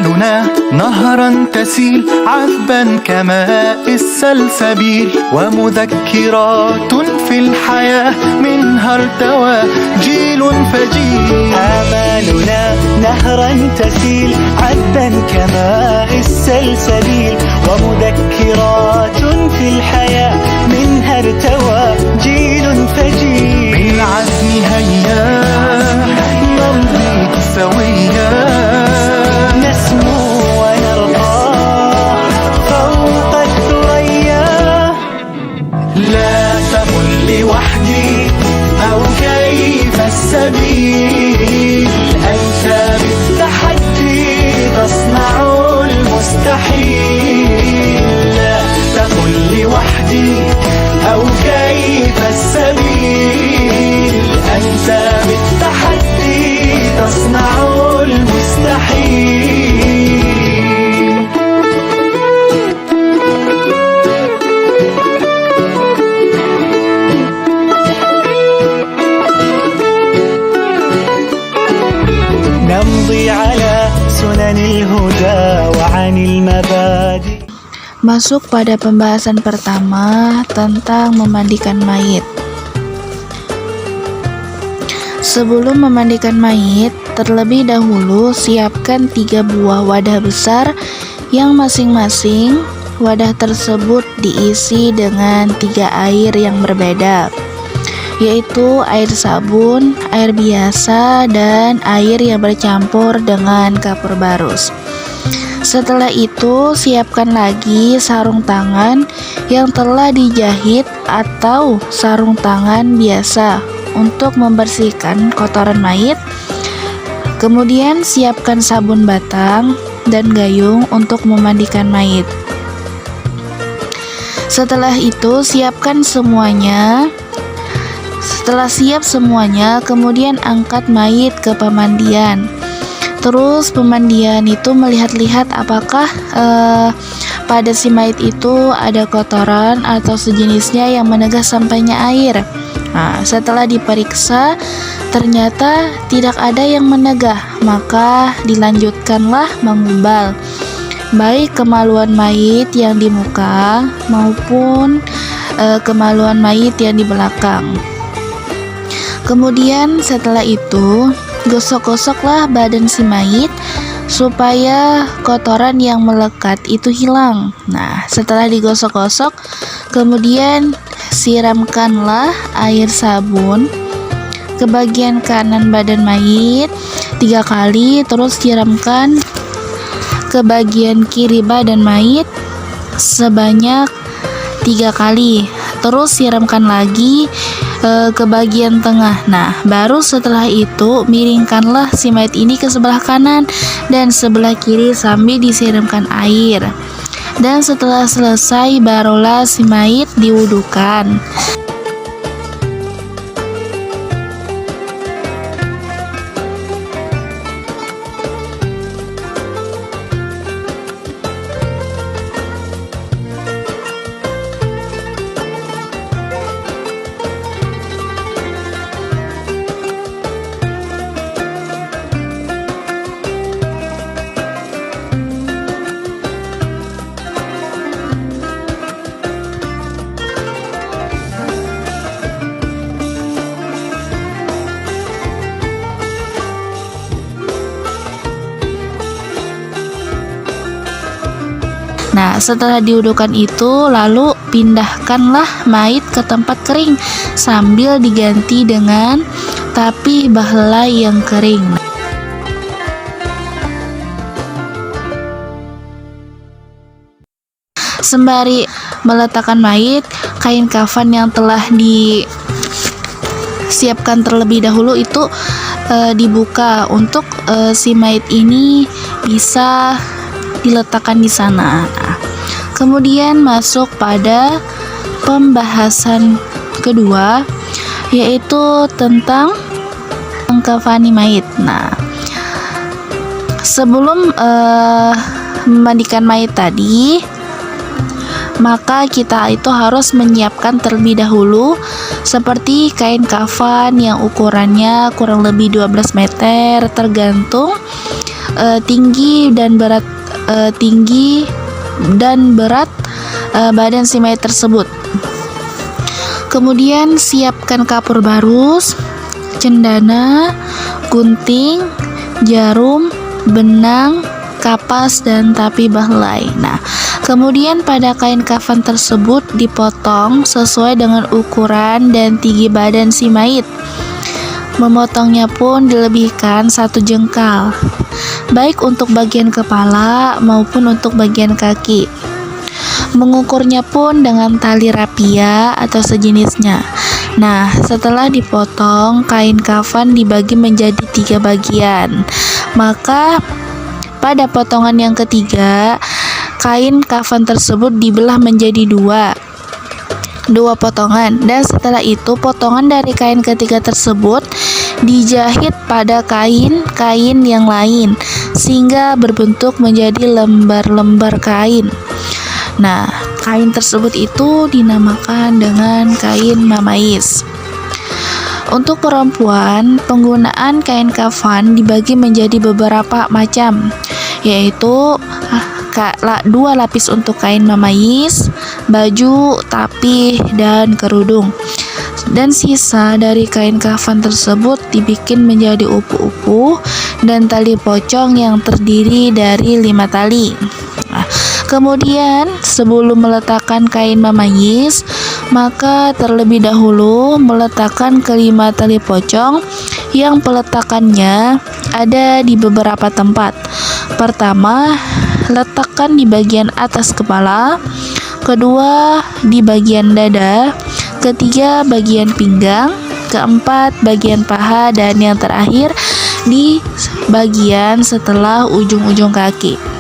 آمالنا نهرا تسيل عذبا كماء السلسبيل، ومذكرات في الحياة منها ارتوى جيل فجيل. آمالنا نهرا تسيل عذبا كماء السلسبيل، ومذكرات في الحياة منها ارتوى جيل فجيل. بالعزم هيا نمضي سويا، نسمو ونرقى فوق الثريا. لا تقل لوحدي أو كيف السبيل، أنت بالتحدي تصنع المستحيل. لا تقل لوحدي أو كيف السبيل، أنت بالتحدي تصنع المستحيل. نمضي على سنن الهدى وعن المبادئ. Masuk pada pembahasan pertama tentang memandikan mayit. Sebelum memandikan mayit, terlebih dahulu siapkan 3 buah wadah besar yang masing-masing wadah tersebut diisi dengan 3 air yang berbeda, yaitu air sabun, air biasa, dan air yang bercampur dengan kapur barus. Setelah itu, siapkan lagi sarung tangan yang telah dijahit atau sarung tangan biasa untuk membersihkan kotoran mayit. Kemudian siapkan sabun batang dan gayung untuk memandikan mayit. Setelah itu, siapkan semuanya. Setelah siap semuanya, kemudian angkat mayit ke pemandian. Terus pemandian itu melihat-lihat apakah pada si mayit itu ada kotoran atau sejenisnya yang menegah sampainya air. Nah, setelah diperiksa ternyata tidak ada yang menegah, maka dilanjutkanlah mengubal baik kemaluan mayit yang di muka maupun kemaluan mayit yang di belakang. Kemudian setelah itu gosok-gosoklah badan si mayit supaya kotoran yang melekat itu hilang. Nah, setelah digosok-gosok, kemudian siramkanlah air sabun ke bagian kanan badan mayit 3 kali, terus siramkan ke bagian kiri badan mayit sebanyak 3 kali, terus siramkan lagi ke bagian tengah. Nah, baru setelah itu miringkanlah si mayit ini ke sebelah kanan dan sebelah kiri sambil disiramkan air. Dan setelah selesai barulah si mayit diwudukan. Nah, setelah diwudukan itu, lalu pindahkanlah mayit ke tempat kering sambil diganti dengan tapi bahelai yang kering. Sembari meletakkan mayit, kain kafan yang telah disiapkan terlebih dahulu itu dibuka untuk si mayit ini bisa diletakkan di sana. Nah, kemudian masuk pada pembahasan kedua, yaitu tentang mengkafani mayit. Nah, sebelum memandikan mayit tadi, maka kita itu harus menyiapkan terlebih dahulu seperti kain kafan yang ukurannya kurang lebih 12 meter tergantung tinggi dan berat badan si mayit tersebut. Kemudian siapkan kapur barus, cendana, gunting, jarum, benang, kapas, dan tapi bahlai. Nah, kemudian pada kain kafan tersebut dipotong sesuai dengan ukuran dan tinggi badan si mayit. Memotongnya pun dilebihkan 1 jengkal, baik untuk bagian kepala maupun untuk bagian kaki. Mengukurnya pun dengan tali rapia atau sejenisnya. Nah, setelah dipotong, kain kafan dibagi menjadi 3 bagian. Maka pada potongan yang ketiga, kain kafan tersebut dibelah menjadi dua potongan, dan setelah itu potongan dari kain ketiga tersebut dijahit pada kain yang lain sehingga berbentuk menjadi lembar-lembar kain. Nah, kain tersebut itu dinamakan dengan kain mamais. Untuk perempuan, penggunaan kain kafan dibagi menjadi beberapa macam, yaitu 2 lapis untuk kain mamais, baju, tapih, dan kerudung. Dan sisa dari kain kafan tersebut dibikin menjadi upu-upu dan tali pocong yang terdiri dari 5 tali. Nah, kemudian sebelum meletakkan kain mamais, maka terlebih dahulu meletakkan kelima tali pocong yang peletakannya ada di beberapa tempat. Pertama, letakkan di bagian atas kepala, kedua di bagian dada, ketiga bagian pinggang, keempat bagian paha, dan yang terakhir di bagian setelah ujung-ujung kaki.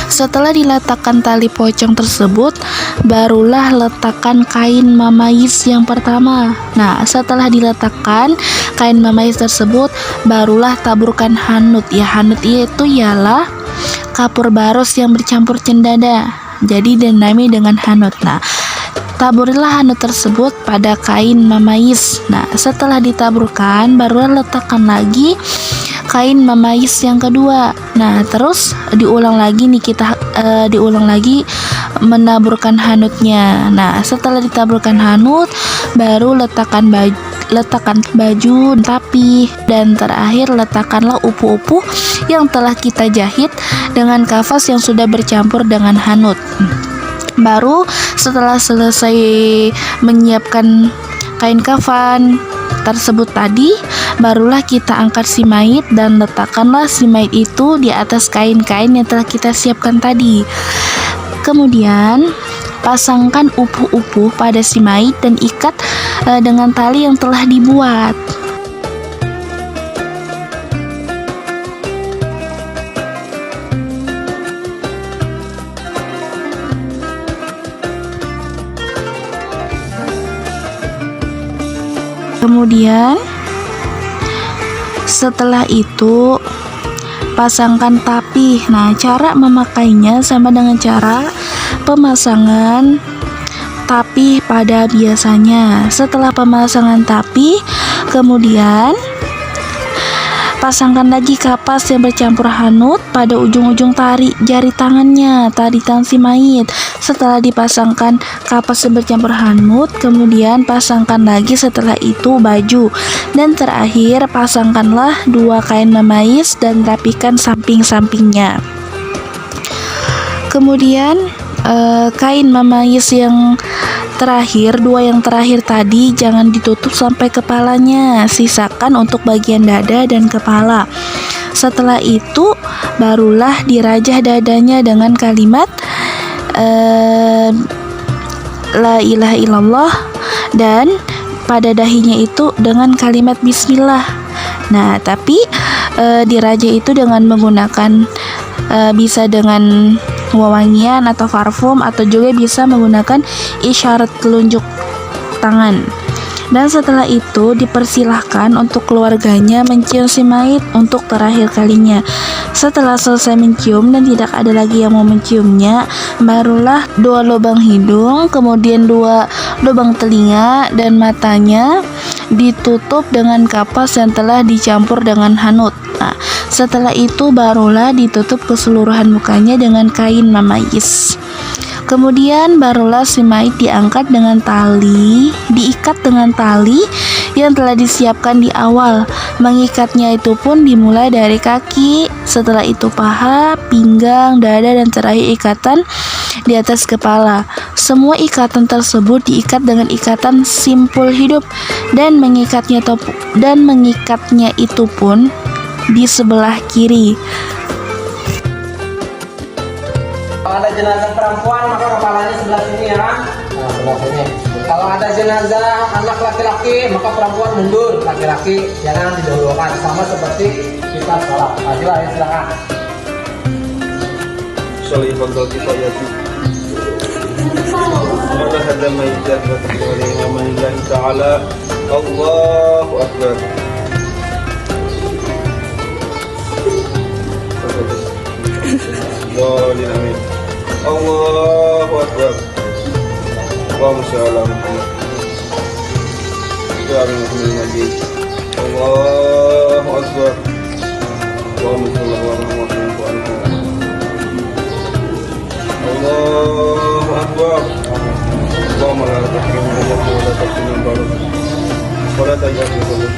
Setelah diletakkan tali pocong tersebut, barulah letakkan kain mamais yang pertama. Nah, setelah diletakkan kain mamais tersebut, barulah taburkan hanut. Ya, hanut itu ialah kapur barus yang bercampur cendana, jadi dinamai dengan hanut. Nah, taburilah hanut tersebut pada kain mamais. Nah, setelah ditaburkan, barulah letakkan lagi kain mamais yang kedua. Nah, terus diulang lagi menaburkan hanutnya. Nah, setelah ditaburkan hanut, baru letakkan baju, tapi dan terakhir letakkanlah upu-upu yang telah kita jahit dengan kafas yang sudah bercampur dengan hanut. Baru setelah selesai menyiapkan kain kafan tersebut tadi, barulah kita angkat si mayit dan letakkanlah si mayit itu di atas kain-kain yang telah kita siapkan tadi. Kemudian pasangkan upu-upu pada si mayit dan ikat dengan tali yang telah dibuat. Kemudian setelah itu pasangkan tapih. Nah, cara memakainya sama dengan cara pemasangan tapih pada biasanya. Setelah pemasangan tapih, kemudian pasangkan lagi kapas yang bercampur hanut pada ujung-ujung jari tangannya, tari tangan si mayit. Setelah dipasangkan kapas yang bercampur hanut, kemudian pasangkan lagi setelah itu baju. Dan terakhir pasangkanlah 2 kain mamais dan rapikan samping-sampingnya. Kemudian kain mamais yang terakhir, 2 yang terakhir tadi jangan ditutup sampai kepalanya, sisakan untuk bagian dada dan kepala. Setelah itu barulah dirajah dadanya dengan kalimat la ilaha illallah, dan pada dahinya itu dengan kalimat bismillah. Nah, tapi dirajah itu dengan menggunakan bisa dengan wewangian atau parfum, atau juga bisa menggunakan isyarat telunjuk tangan. Dan setelah itu dipersilahkan untuk keluarganya mencium si mayit untuk terakhir kalinya. Setelah selesai mencium dan tidak ada lagi yang mau menciumnya, barulah 2 lubang hidung, kemudian 2 lubang telinga dan matanya ditutup dengan kapas yang telah dicampur dengan hanut. Nah, Setelah itu barulah ditutup keseluruhan mukanya dengan kain mamayis. Kemudian barulah si mayit diikat dengan tali yang telah disiapkan di awal. Mengikatnya itu pun dimulai dari kaki, setelah itu paha, pinggang, dada, dan terakhir ikatan di atas kepala. Semua ikatan tersebut diikat dengan ikatan simpul hidup dan mengikatnya itu pun di sebelah kiri. Kalau ada jenazah perempuan maka kepalanya sebelah sini ya. Nah, sebelah sini. Kalau ada jenazah anak laki-laki maka perempuan mundur, laki-laki jangan didahulukan, sama seperti kita sholat. Nah, ya silakan. Sholli fadl kifayati. Wa hadza mayyitan wa taqwalina man lillahi ta'ala. Allahu akbar. Dolin amin. Allahu akbar. Allahumma shalli ala Muhammad. Ya Muhammad majid. Allahu akbar. Allahumma shalli ala Muhammad. Allahu akbar. Allahumma la tahrimna wa la tahrimna barak. Wa la tajal fi qulub.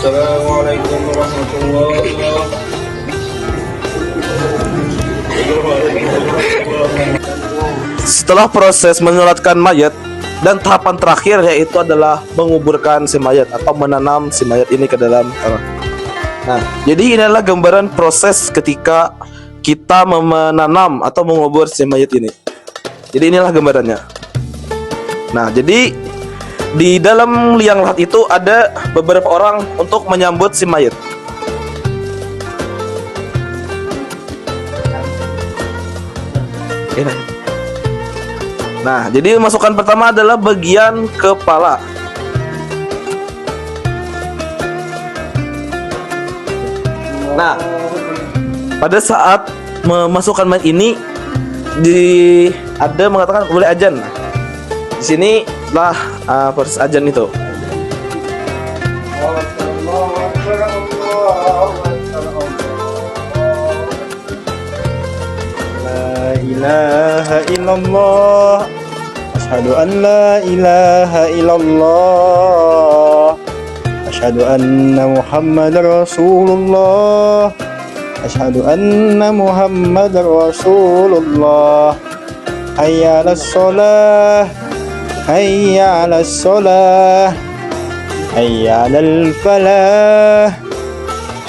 Assalamualaikum warahmatullahi wabarakatuh. Setelah proses menyolatkan mayat dan tahapan terakhir yaitu adalah menguburkan si mayat atau menanam si mayat ini ke dalam tanah. Nah, jadi ini adalah gambaran proses ketika kita menanam atau mengubur si mayat ini. Jadi inilah gambarannya. Nah, jadi di dalam liang lahat itu ada beberapa orang untuk menyambut si mayat. Nah, jadi masukan pertama adalah bagian kepala. Nah, pada saat memasukkan mayat ini ada mengatakan boleh ajan. Di sini lah proses ajan itu. La ilaha illallah, asyhadu an la ilaha illallah, asyhadu anna Muhammadar Rasulullah, asyhadu anna Muhammadar Rasulullah. Hayya 'alas shalah, hayya 'alas shalah, hayya 'alal falah,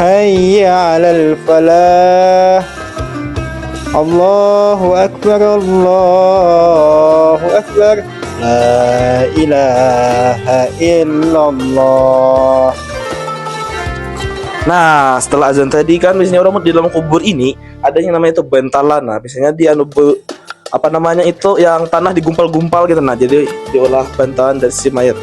hayya 'alal falah. Allahu akbar, Allahu akbar, la ilaha illallah. Nah, setelah azan tadi kan biasanya orang di dalam kubur ini ada yang namanya itu bantalan. Nah, biasanya dia apa namanya itu yang tanah digumpal-gumpal gitu. Nah, jadi diolah bantalan dari si mayat.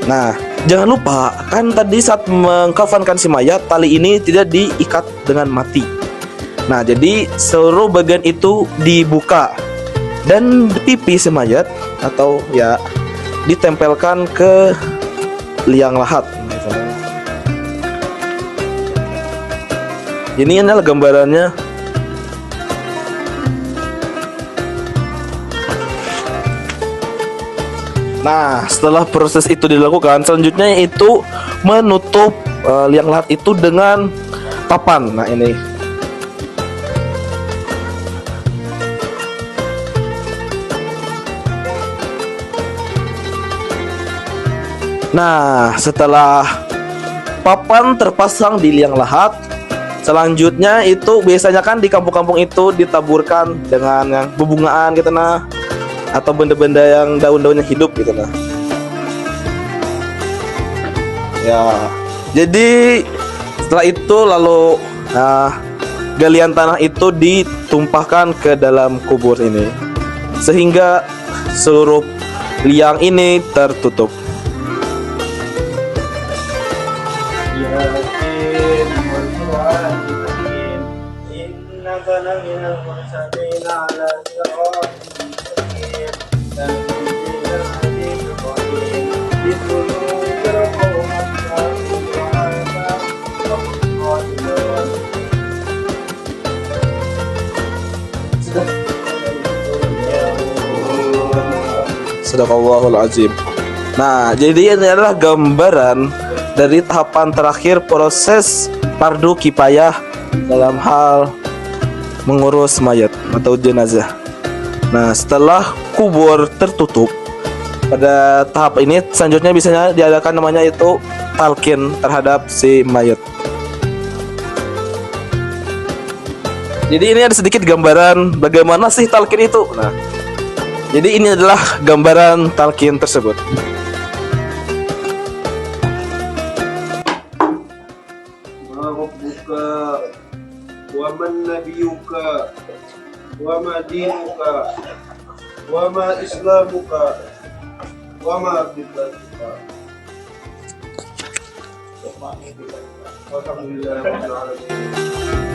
Nah, jangan lupa kan tadi saat mengkafankan si mayat tali ini tidak diikat dengan mati. Nah, jadi seluruh bagian itu dibuka dan pipi si mayat atau ya ditempelkan ke liang lahat. Ini adalah gambarannya. Nah, setelah proses itu dilakukan, selanjutnya itu menutup liang lahat itu dengan papan. Nah, ini. Nah, setelah papan terpasang di liang lahat, selanjutnya itu biasanya kan di kampung-kampung itu ditaburkan dengan yang bebungaan gitu nah, atau benda-benda yang daun-daunnya hidup gitu nah. Ya, jadi setelah itu lalu galian tanah itu ditumpahkan ke dalam kubur ini sehingga seluruh liang ini tertutup. Yasin wal Qur'an al-Hakim, innaka laminal mursalin ala siratin mustaqim, tanzilul azizir rahim, biqulubi qawmin Sadaqallahul azim. Nah, jadi ini adalah gambaran dari tahapan terakhir proses fardu kifayah dalam hal mengurus mayat atau jenazah. Nah, setelah kubur tertutup, pada tahap ini selanjutnya biasanya diadakan namanya itu talqin terhadap si mayat. Jadi ini ada sedikit gambaran bagaimana sih talqin itu. Nah, jadi ini adalah gambaran talqin tersebut. Ma rabbuka wa man nabiyuka wa ma dinuka wa ma islamuka wa ma qiblatuka. Alhamdulillah rabbil alamin.